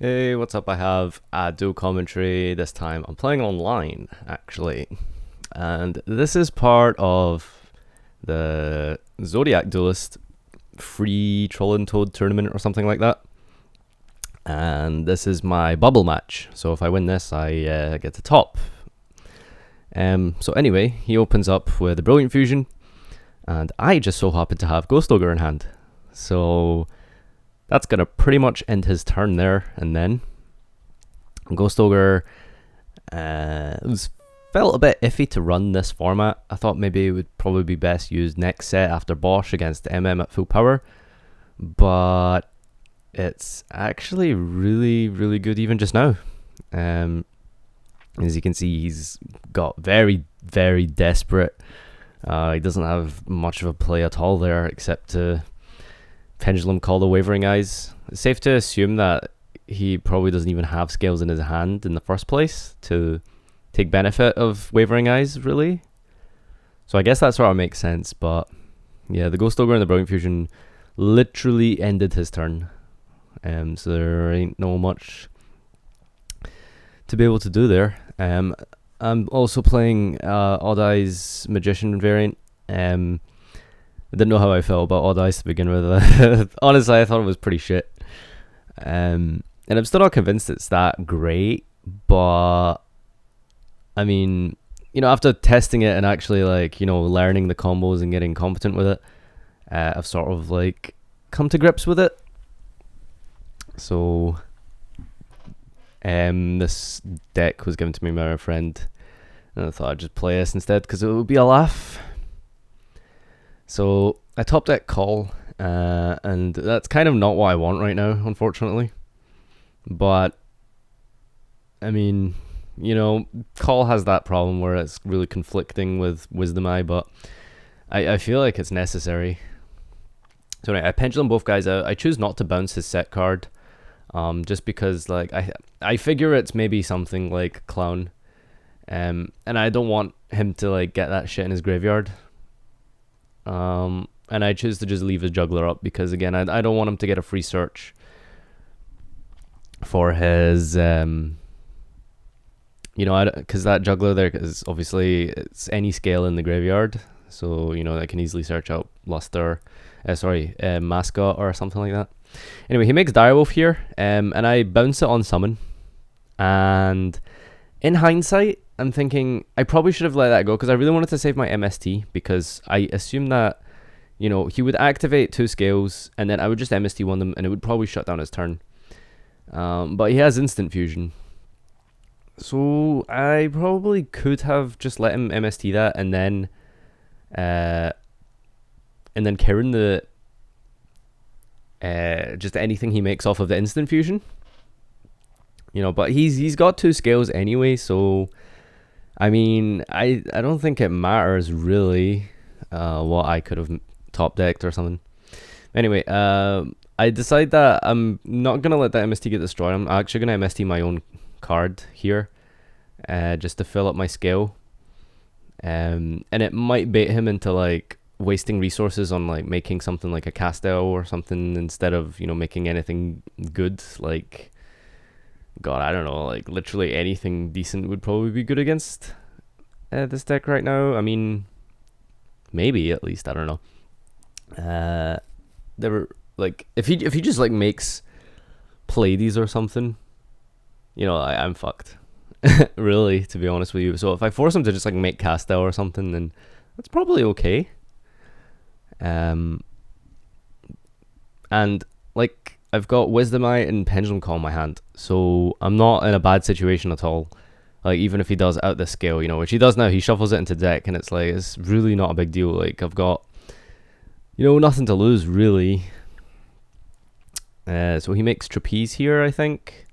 Hey, what's up? I have a dual commentary this time. I'm playing online, actually. And this is part of the Zodiac Duelist free Troll and Toad tournament or something like that. And this is my bubble match. So if I win this, I get to top. So anyway, he opens up with a Brilliant Fusion. And I just so happen to have Ghost Ogre in hand. So that's going to pretty much end his turn there. And then Ghost Ogre felt a bit iffy to run this format. I thought maybe it would probably be best used next set after Bosch against MM at full power. But it's actually really, really good even just now. As you can see, he's got very, very desperate. He doesn't have much of a play at all there except to pendulum call the Wavering Eyes. It's safe to assume that he probably doesn't even have scales in his hand in the first place to take benefit of Wavering Eyes, really. So I guess that sort of makes sense, but yeah, the Ghost Ogre and the Brilliant Fusion literally ended his turn. So there ain't no much to be able to do there. I'm also playing Odd Eyes Magician variant. I didn't know how I felt about Odd Eyes to begin with. Honestly, I thought it was pretty shit. And I'm still not convinced it's that great, but I mean, after testing it and actually learning the combos and getting competent with it, I've sort of come to grips with it. So this deck was given to me by my friend, and I thought I'd just play this instead because it would be a laugh. So I top deck Call, and that's kind of not what I want right now, unfortunately. But I mean, Call has that problem where it's really conflicting with Wisdom Eye, but I feel like it's necessary. So anyway, I pendulum both guys out. I choose not to bounce his set card, just because I figure it's maybe something like Clown, and I don't want him to get that shit in his graveyard. And I choose to just leave his juggler up because again, I don't want him to get a free search for his because that juggler there is obviously it's any scale in the graveyard, so I can easily search out Luster, Mascot or something like that. Anyway, he makes Direwolf here, and I bounce it on summon, and in hindsight, I'm thinking I probably should have let that go because I really wanted to save my MST because I assumed that he would activate 2 scales and then I would just MST one them and it would probably shut down his turn. But he has instant fusion, so I probably could have just let him MST that and then Karen the just anything he makes off of the instant fusion. But he's got 2 scales anyway, so I mean, I don't think it matters really what I could have top decked or something. Anyway, I decide that I'm not going to let that MST get destroyed. I'm actually going to MST my own card here just to fill up my scale. And it might bait him into wasting resources on making something like a Castel or something instead of, making anything good. God, I don't know, literally anything decent would probably be good against this deck right now. I mean, maybe at least, I don't know. There were if he just makes Pleiades or something, I'm fucked. Really, to be honest with you. So if I force him to just make Castel or something, then that's probably okay. And I've got Wisdom Eye and Pendulum Call in my hand, so I'm not in a bad situation at all. Even if he does out the scale, which he does now, he shuffles it into deck, and it's it's really not a big deal. I've got, nothing to lose, really. So he makes Trapeze here, I think.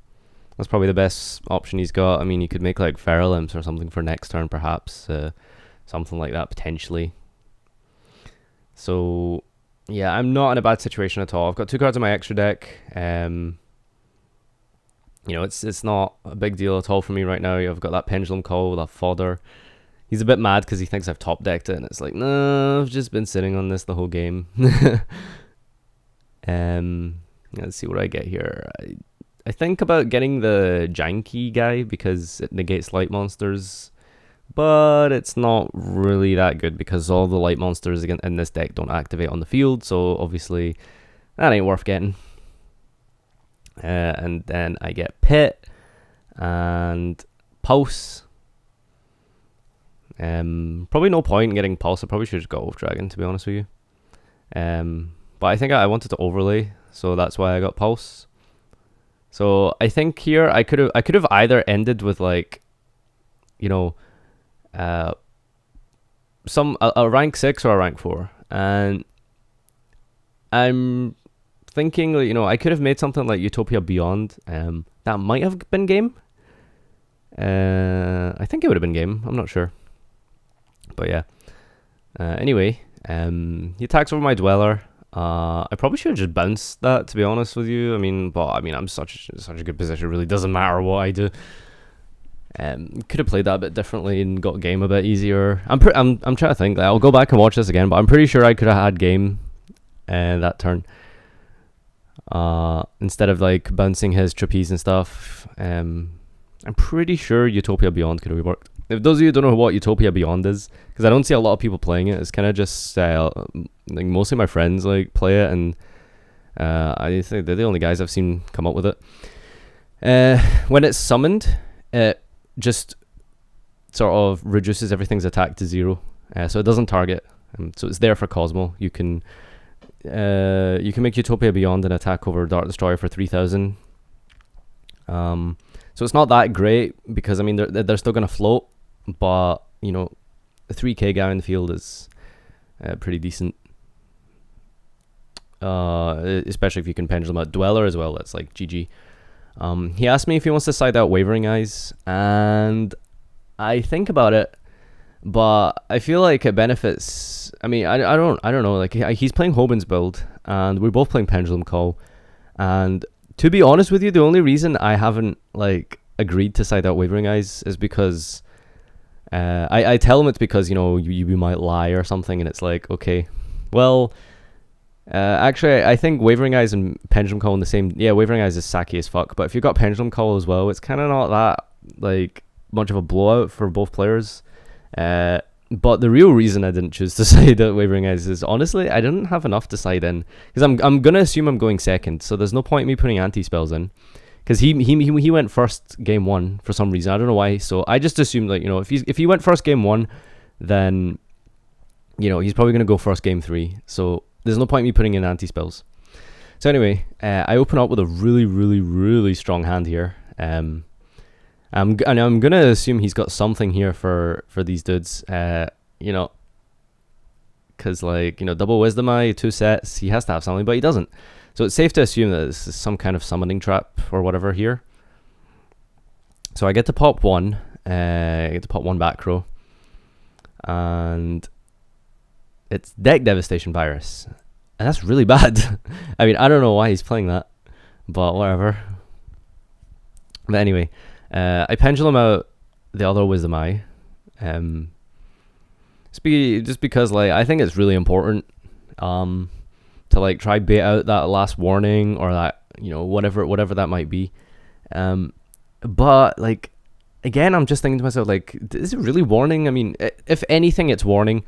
That's probably the best option he's got. I mean, he could make Feral Imps or something for next turn, perhaps. Something like that, potentially. So yeah, I'm not in a bad situation at all. I've got 2 cards in my extra deck. It's not a big deal at all for me right now. I've got that Pendulum Call with that fodder. He's a bit mad because he thinks I've top decked it, and it's no, I've just been sitting on this the whole game. Let's see what I get here. I think about getting the janky guy because it negates light monsters, but it's not really that good because all the light monsters in this deck don't activate on the field, so obviously that ain't worth getting. And then I get Pit and Pulse. Probably no point in getting Pulse. I probably should just go Wolf Dragon, to be honest with you. But I think I wanted to overlay, so that's why I got Pulse. So I think here I could have either ended with like, you know, a rank 6 or a rank 4, and I'm thinking, you know, I could have made something like Utopia Beyond. That might have been game. I think it would have been game. I'm not sure, but yeah. Anyway, he attacks over my Dweller. I probably should have just bounced that, to be honest with you. I mean, I'm such a good position. It really doesn't matter what I do. Could have played that a bit differently and got game a bit easier. I'm trying to think. I'll go back and watch this again, but I'm pretty sure I could have had game that turn. Instead of like bouncing his trapeze and stuff. I'm pretty sure Utopia Beyond could have worked. If those of you don't know what Utopia Beyond is, because I don't see a lot of people playing it, it's kind of just like mostly my friends like play it, and I think they're the only guys I've seen come up with it. When it's summoned, it just sort of reduces everything's attack to 0, so it doesn't target. So it's there for Cosmo. You can make Utopia Beyond an attack over Dark Destroyer for 3,000. So it's not that great because I mean they're still gonna float, but you know, the 3k guy in the field is pretty decent. Especially if you can pendulum out Dweller as well. That's like GG. He asked me if he wants to side out Wavering Eyes, and I think about it, but I feel like it benefits. I mean, I don't know. Like he's playing Hoban's build, and we're both playing Pendulum Call, and to be honest with you, the only reason I haven't like agreed to side out Wavering Eyes is because I tell him it's because, you know, you might lie or something, and it's like, okay, well, actually I think Wavering Eyes and Pendulum Call in the same. Yeah, Wavering Eyes is sacky as fuck, but if you've got Pendulum Call as well, it's kind of not that like much of a blowout for both players. But the real reason I didn't choose to side out Wavering Eyes is honestly I didn't have enough to side in, because I'm gonna assume I'm going second, so there's no point in me putting anti-spells in, because he went first game 1 for some reason. I don't know why, so I just assumed that, you know, if he went first game 1, then, you know, he's probably gonna go first game 3, so there's no point in me putting in anti-spells. So anyway, I open up with a really strong hand here. I'm gonna assume he's got something here for these dudes, you know, because like, you know, double Wisdom Eye, 2 sets, he has to have something, but he doesn't. So it's safe to assume that this is some kind of summoning trap or whatever here. So I get to pop 1, I get to pop 1 back row, and it's Deck Devastation Virus, and that's really bad. I mean, I don't know why he's playing that, but whatever. But anyway, I pendulum out the other Wisdom Eye, just because like I think it's really important to like try bait out that last warning, or that, you know, whatever that might be. But like again, I'm just thinking to myself, like, is it really warning? I mean, if anything, it's warning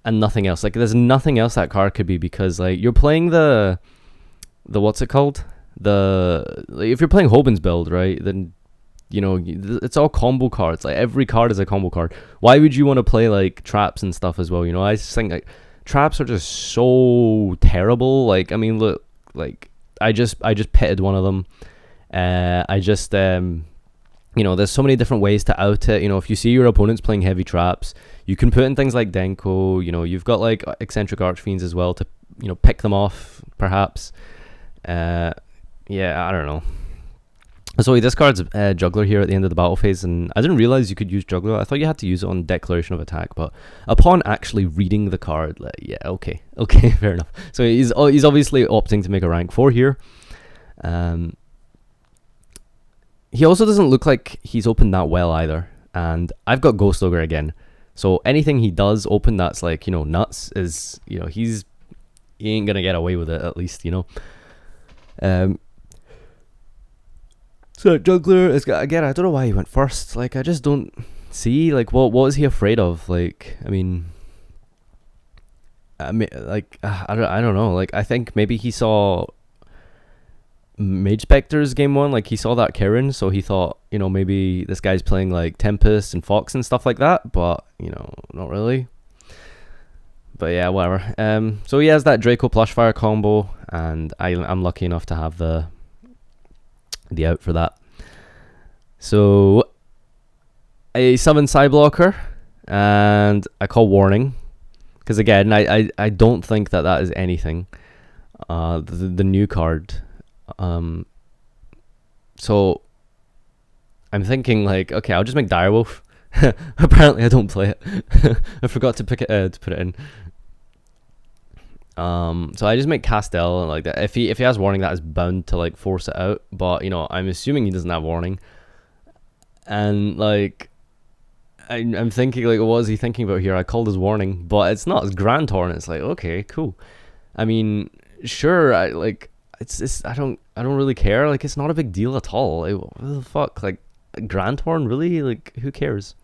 and nothing else. Like, there's nothing else that card could be, because like you're playing the what's it called? If you're playing Hoban's build, right, then, you know, it's all combo cards. Like, every card is a combo card. Why would you want to play like traps and stuff as well? You know, I just think like traps are just so terrible. Like, I mean, look, like I just pitted one of them. You know, there's so many different ways to out it. You know, if you see your opponent's playing heavy traps, you can put in things like Denko. You know, you've got like eccentric Archfiends as well to, you know, pick them off perhaps. Yeah, I don't know. So he discards Juggler here at the end of the battle phase, and I didn't realize you could use Juggler. I thought you had to use it on Declaration of Attack, but upon actually reading the card, like, yeah, okay, fair enough. So he's obviously opting to make a rank 4 here. He also doesn't look like he's opened that well either, and I've got Ghost Ogre again. So anything he does open that's like, you know, nuts is, you know, he ain't gonna get away with it, at least, you know. So jungler is again. I don't know why he went first. Like I just don't see like what was he afraid of? Like I mean like I don't know. Like I think maybe he saw Mage Spectre's game one. Like he saw that Karen, so he thought maybe this guy's playing like Tempest and Fox and stuff like that. But not really. But yeah, whatever. So he has that Draco Plush Fire combo, and I'm lucky enough to have the out for that. So I summon Psyblocker, and I call Warning, because again, I don't think that is anything. The new card. So I'm thinking like, okay, I'll just make Direwolf. Apparently, I don't play it. I forgot to pick it to put it in. So I just make Castell and like that. If he has Warning, that is bound to like force it out. But I'm assuming he doesn't have Warning. And like, I'm thinking like, what is he thinking about here? I called his Warning, but it's not. It's Grand Horn. It's like, okay, cool. I mean, sure. It's I don't really care. Like, it's not a big deal at all. Like, what the fuck? Like, Grand Horn, really? Like, who cares?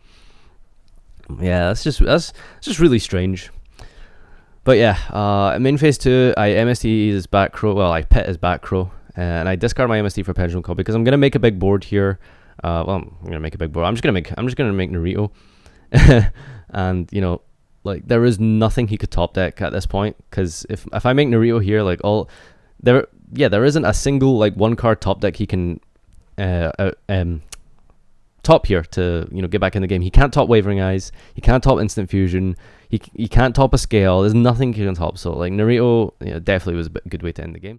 Yeah, that's just really strange. But yeah, main phase 2, I MST his back row. Well, I pet his back row, and I discard my MST for Pendulum Call because I'm gonna make a big board here. Well, I'm gonna make a big board. I'm just gonna make Naruto, and like there is nothing he could top deck at this point, because if I make Naruto here, like there isn't a single like one card top deck he can top here to get back in the game. He can't top Wavering Eyes. He can't top Instant Fusion. He can't top a Scale. There's nothing he can top. So like Naruto definitely was a good way to end the game.